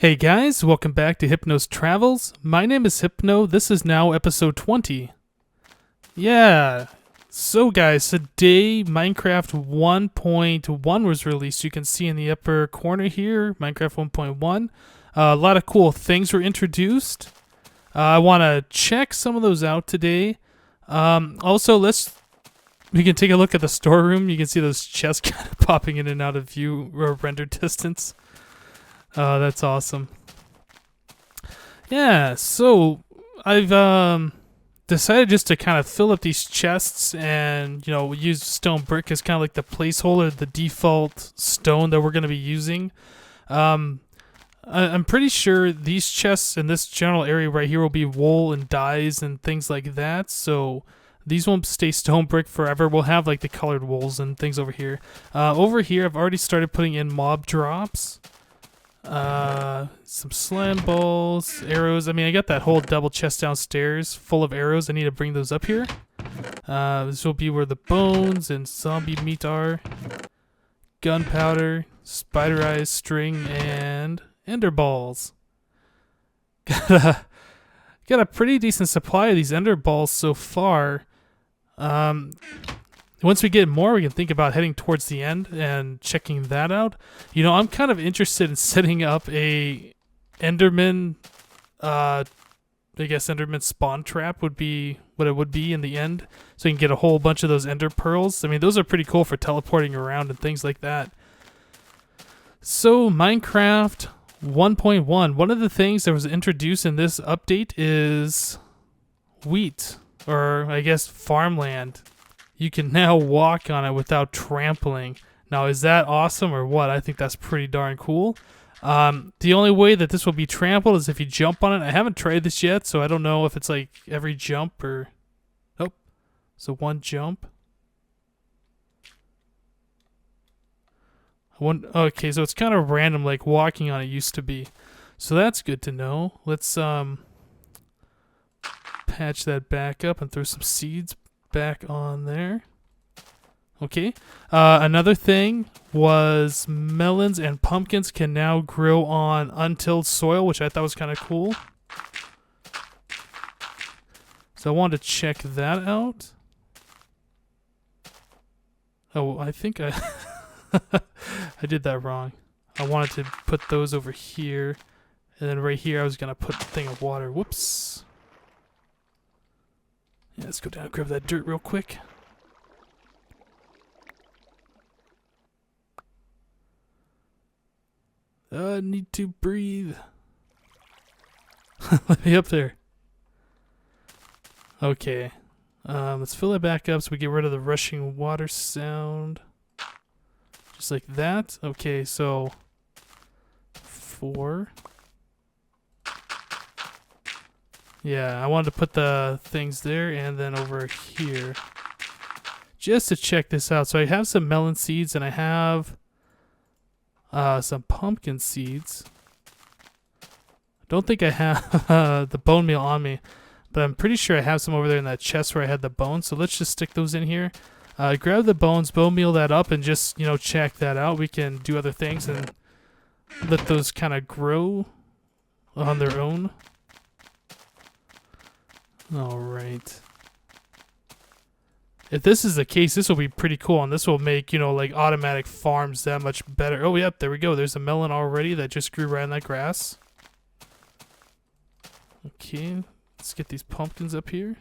Hey guys, welcome back to Hypno's Travels. My name is Hypno. This is now episode 20. Yeah. So guys, today Minecraft 1.1 was released. You can see in the upper corner here, Minecraft 1.1. A lot of cool things were introduced. I want to check some of those out today. Also, we can take a look at the storeroom. You can see those chests kind of popping in and out of view or render distance. That's awesome. Yeah, so I've decided just to kind of fill up these chests and, use stone brick as kind of like the placeholder, the default stone that we're going to be using. I'm pretty sure these chests in this general area right here will be wool and dyes and things like that, so these won't stay stone brick forever. We'll have like the colored wools and things over here. Over here, I've already started putting in mob drops. Some slam balls, arrows. I mean, I got that whole double chest downstairs full of arrows. I need to bring those up here. This will be where the bones and zombie meat are. Gunpowder, spider eyes, string, and ender balls. Got a pretty decent supply of these ender balls so far. Once we get more, we can think about heading towards the end and checking that out. I'm kind of interested in setting up a Enderman, Enderman spawn trap would be what it would be in the end. So you can get a whole bunch of those ender pearls. I mean, those are pretty cool for teleporting around and things like that. So Minecraft 1.1. One of the things that was introduced in this update is wheat, or I guess farmland. You can now walk on it without trampling. Now, is that awesome or what? I think that's pretty darn cool. The only way that this will be trampled is if you jump on it. I haven't tried this yet, so I don't know if it's like every jump or... Oh, so one jump. Okay, so it's kind of random like walking on it used to be. So that's good to know. Let's patch that back up and throw some seeds back on there. Okay. Another thing was melons and pumpkins can now grow on untilled soil, which I thought was kind of cool. So I wanted to check that out. Oh, I think I I did that wrong. I wanted to put those over here, and then right here I was gonna put the thing of water. Whoops. Yeah, let's go down and grab that dirt real quick. I need to breathe. Let me up there. Okay. Let's fill it back up so we get rid of the rushing water sound. Just like that. Okay, so 4. Yeah, I wanted to put the things there and then over here just to check this out. So I have some melon seeds and I have some pumpkin seeds. I don't think I have the bone meal on me, but I'm pretty sure I have some over there in that chest where I had the bones. So let's just stick those in here. Grab the bones, bone meal that up, and just, check that out. We can do other things and let those kind of grow on their own. Alright. If this is the case, this will be pretty cool, and this will make, like automatic farms that much better. Oh, yep, there we go. There's a melon already that just grew right in that grass. Okay, let's get these pumpkins up here.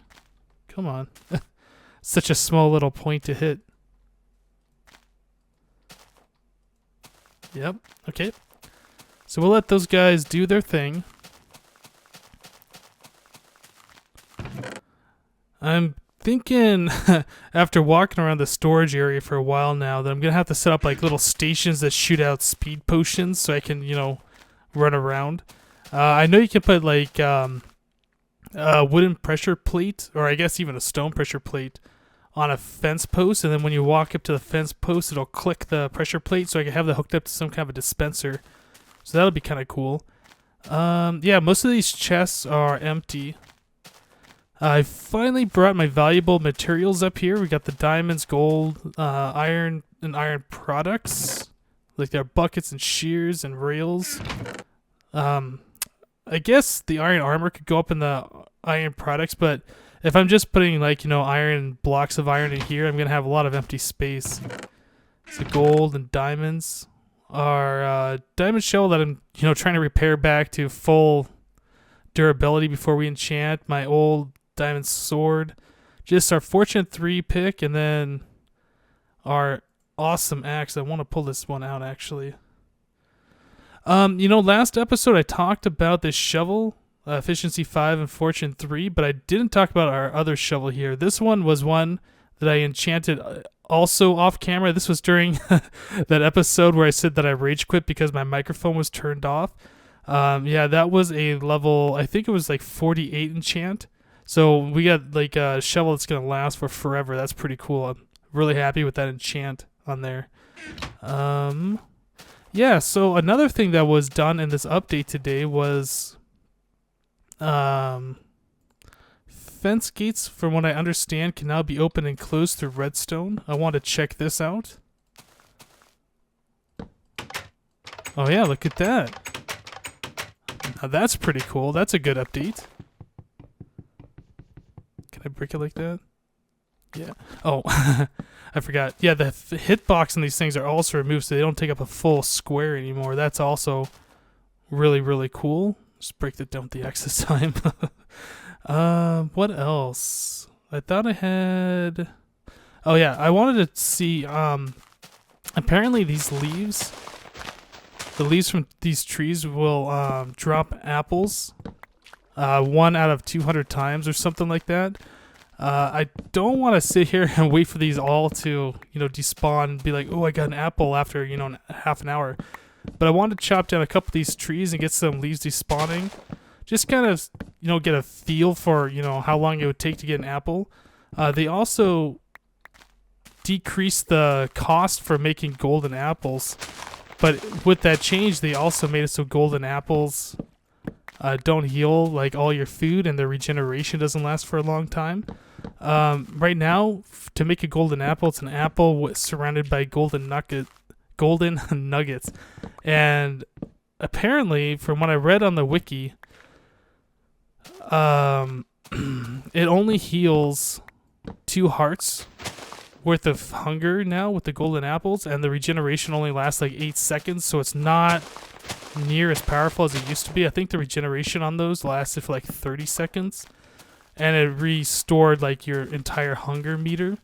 Come on. Such a small little point to hit. Yep, okay. So we'll let those guys do their thing. I'm thinking, after walking around the storage area for a while now, that I'm going to have to set up like little stations that shoot out speed potions so I can, run around. I know you can put like a wooden pressure plate, or I guess even a stone pressure plate, on a fence post, and then when you walk up to the fence post, it'll click the pressure plate so I can have that hooked up to some kind of a dispenser. So that'll be kind of cool. Yeah, most of these chests are empty. I finally brought my valuable materials up here. We got the diamonds, gold, iron, and iron products. Like their buckets and shears and rails. I guess the iron armor could go up in the iron products, but if I'm just putting like, iron blocks of iron in here, I'm gonna have a lot of empty space. So gold and diamonds. Our diamond shell that I'm, trying to repair back to full durability before we enchant. My old diamond sword. Just our fortune 3 pick, and then our awesome axe. I want to pull this one out actually. Last episode I talked about this shovel, efficiency 5 and fortune 3, but I didn't talk about our other shovel here. This one was one that I enchanted also off camera. This was during that episode where I said that I rage quit because my microphone was turned off. Yeah, that was a level, I think it was like 48 enchant. So we got like a shovel that's going to last for forever. That's pretty cool. I'm really happy with that enchant on there. Yeah, so another thing that was done in this update today was fence gates, from what I understand, can now be opened and closed through redstone. I want to check this out. Oh yeah, look at that. Now that's pretty cool. That's a good update. Can I break it like that? Yeah. Oh, I forgot. Yeah, the hitbox in these things are also removed, so they don't take up a full square anymore. That's also really, really cool. Just break that down with the X this time. What else? I thought I had... Oh yeah, I wanted to see, apparently these leaves, the leaves from these trees will drop apples 1 out of 200 times or something like that. I don't want to sit here and wait for these all to, despawn and be like, oh, I got an apple after, half an hour. But I wanted to chop down a couple of these trees and get some leaves despawning. Just kind of, get a feel for, how long it would take to get an apple. They also decrease the cost for making golden apples. But with that change, they also made it so golden apples don't heal like all your food, and their regeneration doesn't last for a long time. Right now, to make a golden apple, it's an apple surrounded by golden nuggets. And apparently, from what I read on the wiki, it only heals 2 hearts worth of hunger now with the golden apples, and the regeneration only lasts like 8 seconds, so it's not near as powerful as it used to be. I think the regeneration on those lasted for like 30 seconds, and it restored like your entire hunger meter.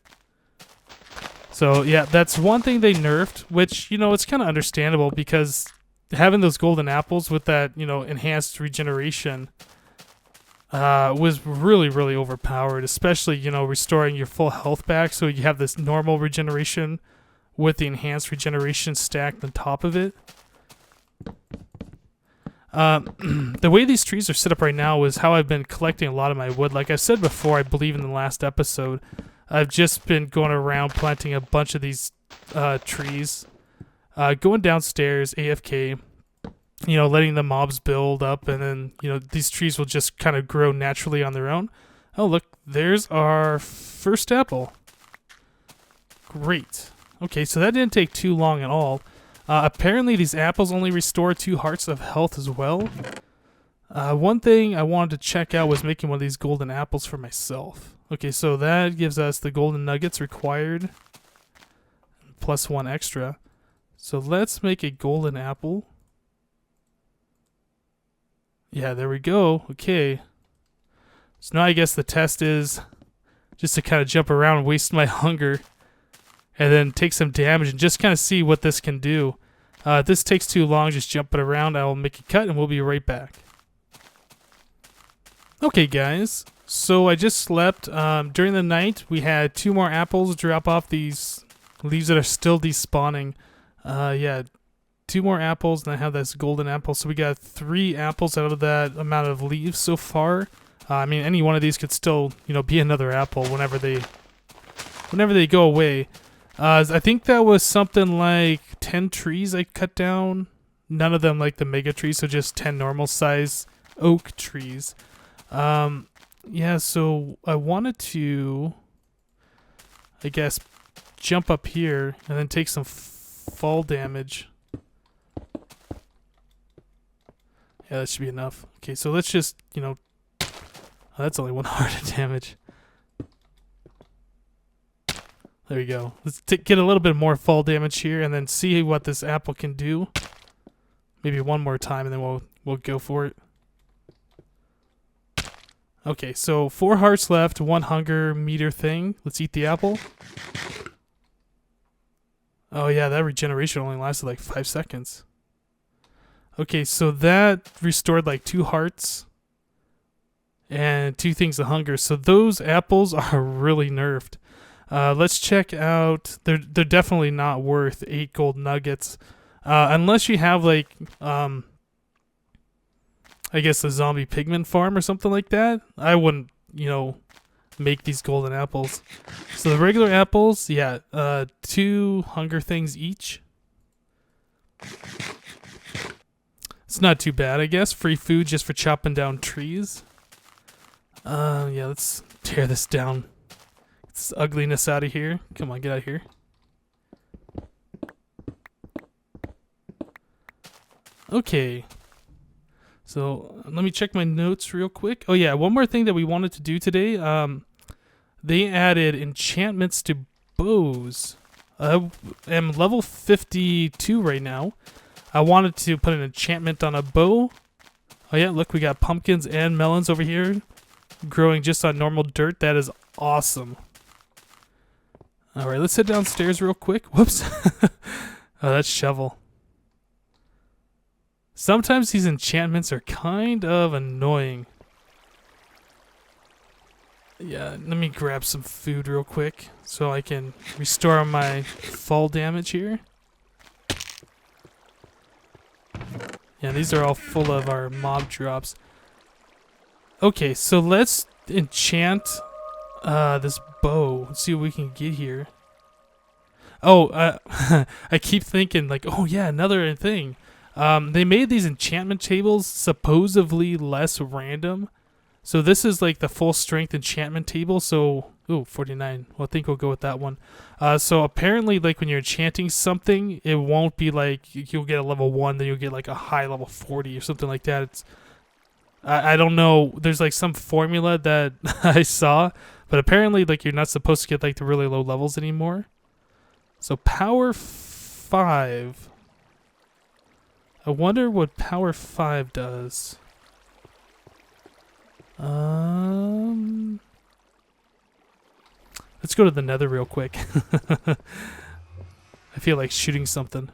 So yeah, that's one thing they nerfed, which, it's kind of understandable, because having those golden apples with that, enhanced regeneration was really, really overpowered, especially, restoring your full health back, so you have this normal regeneration with the enhanced regeneration stacked on top of it. The way these trees are set up right now is how I've been collecting a lot of my wood. Like I said before, I believe in the last episode, I've just been going around planting a bunch of these trees, going downstairs AFK, letting the mobs build up, and then, these trees will just kind of grow naturally on their own. Oh, look, there's our first apple. Great. Okay, so that didn't take too long at all. Apparently these apples only restore 2 hearts of health as well. One thing I wanted to check out was making one of these golden apples for myself. Okay, so that gives us the golden nuggets required, plus 1 extra. So let's make a golden apple. Yeah, there we go. Okay. So now I guess the test is just to kind of jump around and waste my hunger, and then take some damage and just kind of see what this can do. If this takes too long, just jump it around. I will make a cut and we'll be right back. Okay, guys. So I just slept. During the night, we had 2 more apples drop off these leaves that are still despawning. Yeah, 2 more apples, and I have this golden apple. So we got 3 apples out of that amount of leaves so far. I mean, any one of these could still, be another apple whenever they go away. I think that was something like 10 trees I cut down. None of them like the mega trees, so just 10 normal size oak trees. Yeah, so I wanted to, I guess, jump up here and then take some fall damage. Yeah, that should be enough. Okay, so let's just, oh, that's only 1 heart of damage. There we go. Let's get a little bit more fall damage here and then see what this apple can do. Maybe one more time and then we'll go for it. Okay, so 4 hearts left, 1 hunger meter thing. Let's eat the apple. Oh yeah, that regeneration only lasted like 5 seconds. Okay, so that restored like 2 hearts and 2 things of hunger. So those apples are really nerfed. Let's check out. They're definitely not worth 8 gold nuggets, unless you have like I guess a zombie pigman farm or something like that. I wouldn't, make these golden apples. So the regular apples, yeah, 2 hunger things each. It's not too bad, I guess. Free food just for chopping down trees. Yeah, let's tear this down. Get this ugliness out of here. Come on, get out of here. Okay. So let me check my notes real quick. Oh yeah, one more thing that we wanted to do today. They added enchantments to bows. I am level 52 right now. I wanted to put an enchantment on a bow. Oh yeah, look, we got pumpkins and melons over here growing just on normal dirt. That is awesome. All right, let's head downstairs real quick. Whoops. Oh, that's shovel. Sometimes these enchantments are kind of annoying. Yeah, let me grab some food real quick so I can restore my fall damage here. Yeah, these are all full of our mob drops. Okay, so let's enchant this bow. Let's see what we can get here. Oh, I keep thinking like, oh yeah, another thing. They made these enchantment tables supposedly less random. So this is like the full strength enchantment table. So, ooh, 49. Well, I think we'll go with that one. So apparently, like when you're enchanting something, it won't be like you'll get a level 1, then you'll get like a high level 40 or something like that. It's I don't know. There's like some formula that I saw, but apparently like you're not supposed to get like the really low levels anymore. So power 5. I wonder what power 5 does. Let's go to the Nether real quick. I feel like shooting something.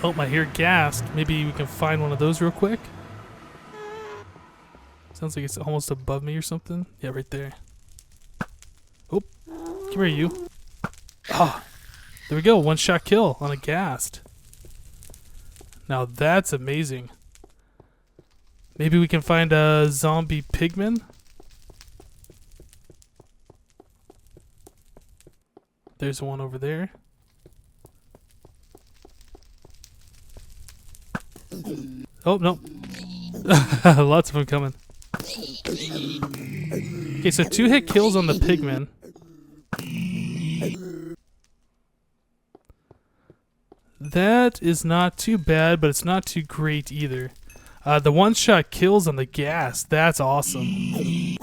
Oh, my hair gassed. Maybe we can find one of those real quick. Sounds like it's almost above me or something. Yeah, right there. Oh, come here, you. Ah, there we go. 1-shot kill on a ghast. Now that's amazing. Maybe we can find a zombie pigman. There's one over there. Oh, no. Lots of them coming. Okay, so 2-hit kills on the pigman. That is not too bad, but it's not too great either. The 1-shot kills on the ghast. That's awesome.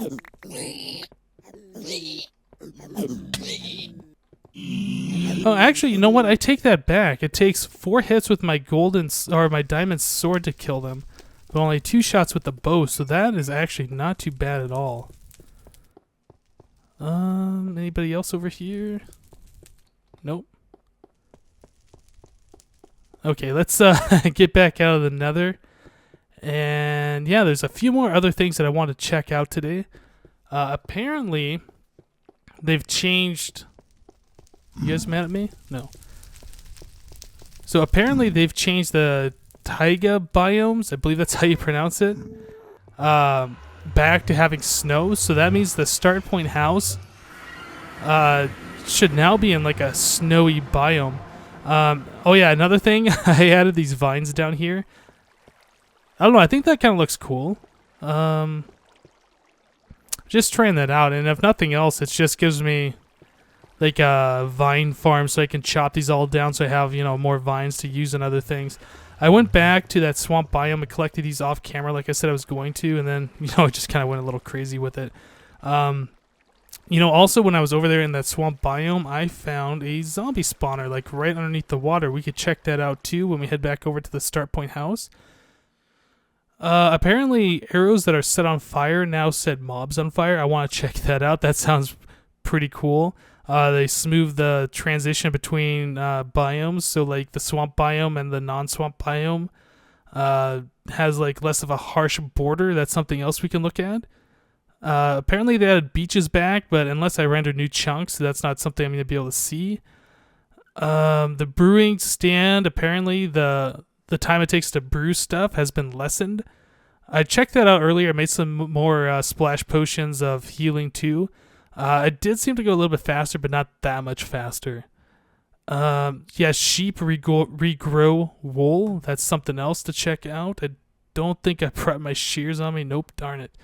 Oh, actually, you know what? I take that back. It takes 4 hits with my my diamond sword to kill them, but only 2 shots with the bow. So that is actually not too bad at all. Anybody else over here? Nope. Okay, let's get back out of the Nether. And yeah, there's a few more other things that I want to check out today. Apparently, they've changed. You guys mad at me? No. So apparently they've changed the taiga biomes. I believe that's how you pronounce it. Back to having snow. So that means the start point house should now be in like a snowy biome. Oh yeah, another thing, I added these vines down here. I don't know, I think that kind of looks cool. Just trying that out, and if nothing else, it just gives me like a vine farm so I can chop these all down so I have, you know, more vines to use and other things. I went back to that swamp biome and collected these off camera like I said I was going to, and then, you know, I just kind of went a little crazy with it. You know, also when I was over there in that swamp biome, I found a zombie spawner like right underneath the water. We could check that out too when we head back over to the start point house. Apparently arrows that are set on fire now set mobs on fire. I want to check that out. That sounds pretty cool. They smooth the transition between biomes, so like the swamp biome and the non-swamp biome has like less of a harsh border. That's something else we can look at. Apparently they added beaches back, but unless I render new chunks, that's not something I'm going to be able to see. The brewing stand, apparently the time it takes to brew stuff has been lessened. I checked that out earlier. I made some more splash potions of healing too. It did seem to go a little bit faster, but not that much faster. Yeah, sheep regrow wool. That's something else to check out. I don't think I brought my shears on me. Nope, darn it.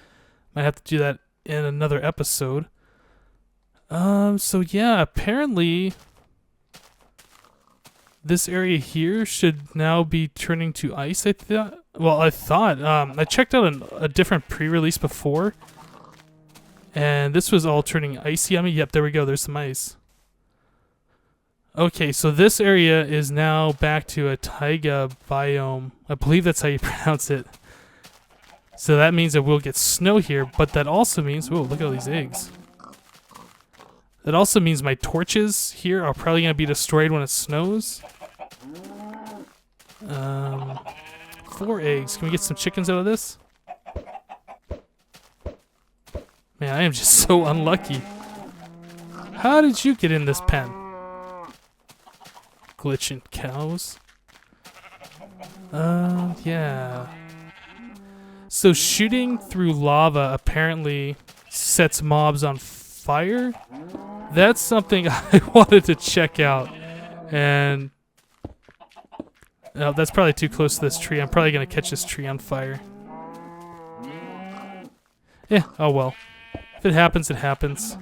Might have to do that in another episode. So yeah, apparently this area here should now be turning to ice, I thought. Well, I thought. I checked out a different pre-release before, and this was all turning icy on me. Yep, there we go. There's some ice. Okay, so this area is now back to a taiga biome. I believe that's how you pronounce it. So that means that we'll get snow here, but that also means... Whoa, look at all these eggs. That also means my torches here are probably going to be destroyed when it snows. 4 eggs. Can we get some chickens out of this? Man, I am just so unlucky. How did you get in this pen? Glitching cows. Yeah. So shooting through lava apparently sets mobs on fire. That's something I wanted to check out. And oh, that's probably too close to this tree. I'm probably going to catch this tree on fire. Yeah, oh well. If it happens, it happens.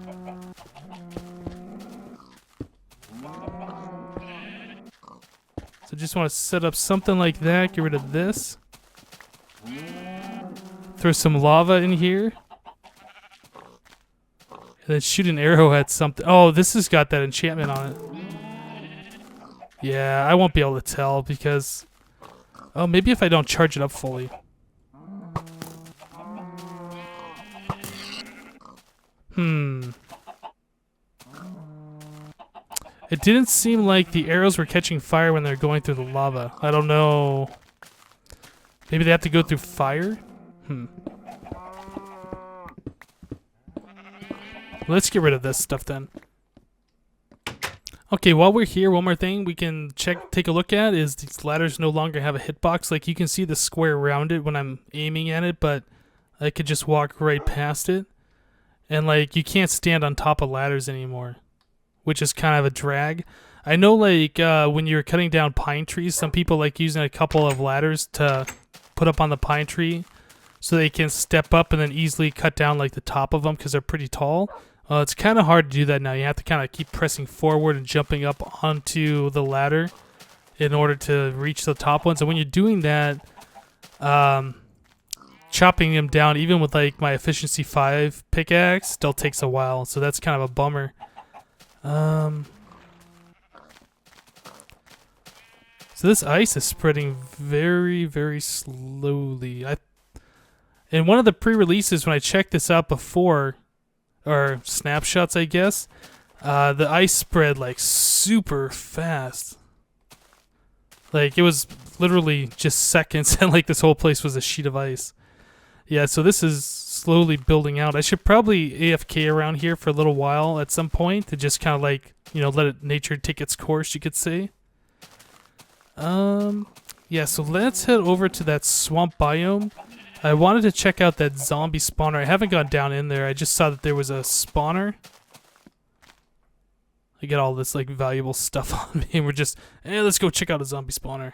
So just want to set up something like that. Get rid of this. Throw some lava in here. And then shoot an arrow at something. Oh, this has got that enchantment on it. Yeah, I won't be able to tell because... Oh, maybe if I don't charge it up fully. It didn't seem like the arrows were catching fire when they're going through the lava. I don't know. Maybe they have to go through fire? Let's get rid of this stuff then. Okay, while we're here, one more thing we can take a look at is these ladders no longer have a hitbox. Like you can see the square around it when I'm aiming at it, but I could just walk right past it. And like you can't stand on top of ladders anymore, which is kind of a drag. I know like when you're cutting down pine trees, some people like using a couple of ladders to put up on the pine tree so they can step up and then easily cut down like the top of them because they're pretty tall. It's kind of hard to do that now. You have to kind of keep pressing forward and jumping up onto the ladder in order to reach the top ones. And when you're doing that, chopping them down, even with like my efficiency 5 pickaxe, still takes a while. So that's kind of a bummer. So this ice is spreading very, very slowly. In one of the pre-releases, when I checked this out before, or snapshots, I guess, the ice spread like super fast. Like it was literally just seconds, and like this whole place was a sheet of ice. Yeah, so this is slowly building out. I should probably AFK around here for a little while at some point to just kind of like, you know, let nature take its course, you could say. Yeah, so let's head over to that swamp biome. I wanted to check out that zombie spawner. I haven't gone down in there. I just saw that there was a spawner. I get all this like valuable stuff on me, and we're just, hey, let's go check out a zombie spawner.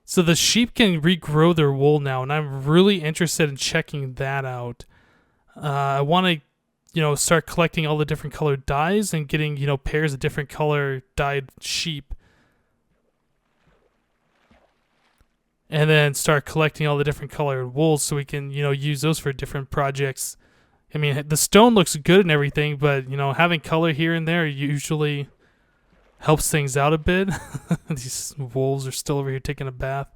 So the sheep can regrow their wool now, and I'm really interested in checking that out. I want to, start collecting all the different colored dyes and getting, pairs of different color dyed sheep. And then start collecting all the different colored wools so we can, use those for different projects. I mean, the stone looks good and everything, but, having color here and there usually helps things out a bit. These wolves are still over here taking a bath.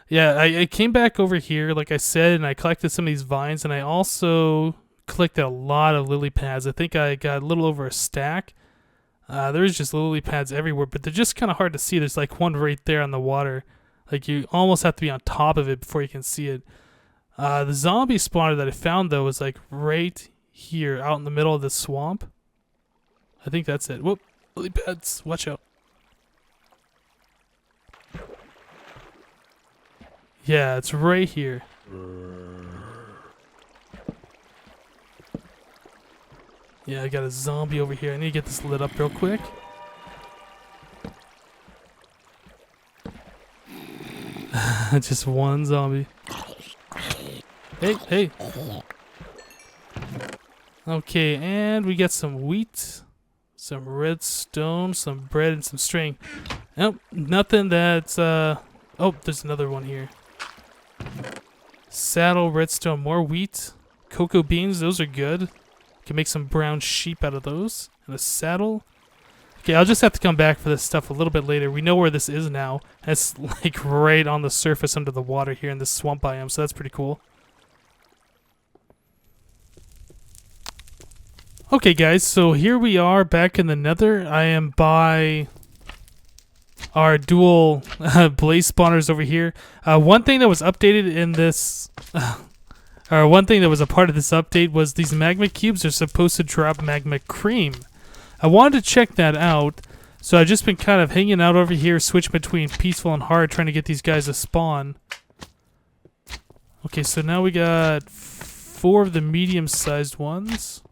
Yeah, I came back over here, like I said, and I collected some of these vines, and I also collected a lot of lily pads. I think I got a little over a stack. There's just lily pads everywhere, but they're just kind of hard to see. There's like one right there on the water. Like you almost have to be on top of it before you can see it. The zombie spawner that I found, though, was like right here out in the middle of the swamp. I think that's it. Whoop. Lily pads, watch out. Yeah, it's right here. Yeah, I got a zombie over here. I need to get this lit up real quick. Just one zombie. Hey, hey. Okay, and we got some wheat. Some redstone, some bread, and some string. Nope, nothing that's, oh, there's another one here. Saddle, redstone, more wheat. Cocoa beans, those are good. Can make some brown sheep out of those. And a saddle. Okay, I'll just have to come back for this stuff a little bit later. We know where this is now. It's like right on the surface under the water here in this swamp biome, so that's pretty cool. Okay, guys, so here we are back in the Nether. I am by our dual blaze spawners over here. One thing that was updated in this, or one thing that was a part of this update was these magma cubes are supposed to drop magma cream. I wanted to check that out, so I've just been kind of hanging out over here, switching between peaceful and hard, trying to get these guys to spawn. Okay, so now we got 4 of the medium-sized ones.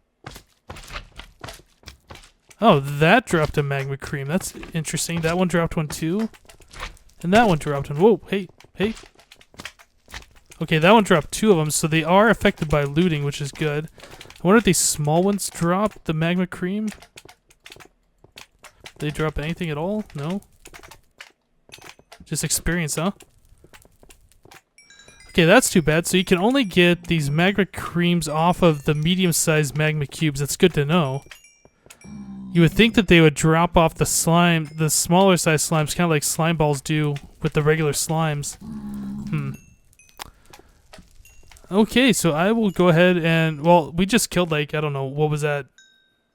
Oh, that dropped a magma cream. That's interesting. That one dropped one too. And that one dropped one. Whoa, hey, hey. Okay, that one dropped 2 of them, so they are affected by looting, which is good. I wonder if these small ones drop the magma cream. They drop anything at all? No? Just experience, huh? Okay, that's too bad. So you can only get these magma creams off of the medium-sized magma cubes. That's good to know. You would think that they would drop off the slime, the smaller size slimes, kind of like slime balls do with the regular slimes. Okay, so I will go ahead and, well, we just killed like, I don't know, what was that?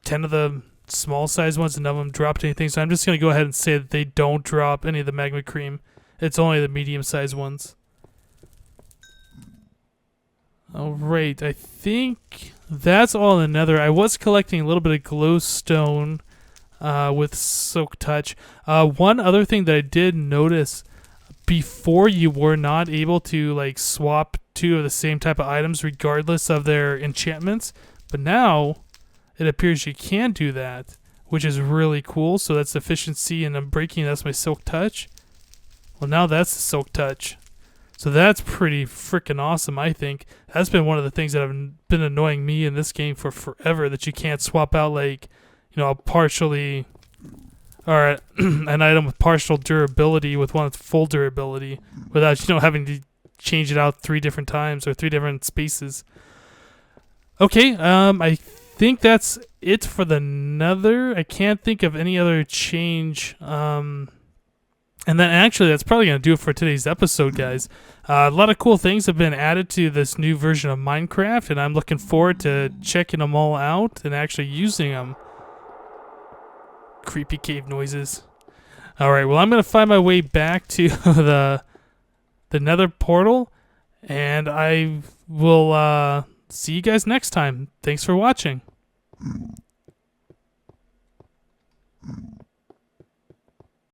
10 of the small size ones and none of them dropped anything. So I'm just going to go ahead and say that they don't drop any of the magma cream. It's only the medium sized ones. Alright, I think that's all in the Nether. I was collecting a little bit of glowstone with Soak Touch. One other thing that I did notice, before you were not able to like swap 2 of the same type of items regardless of their enchantments, but now it appears you can do that, which is really cool. So that's efficiency, and I'm breaking, that's my Soak Touch. Well, now that's the Soak Touch. So that's pretty freaking awesome, I think. That's been one of the things that have been annoying me in this game for forever, that you can't swap out, like, you know, partially, or an item with partial durability with one with full durability without, you know, having to change it out 3 different times or 3 different spaces. Okay, I think that's it for the Nether. I can't think of any other change, and then actually, that's probably going to do it for today's episode, guys. A lot of cool things have been added to this new version of Minecraft, and I'm looking forward to checking them all out and actually using them. Creepy cave noises. Alright, well, I'm going to find my way back to the Nether portal, and I will see you guys next time. Thanks for watching.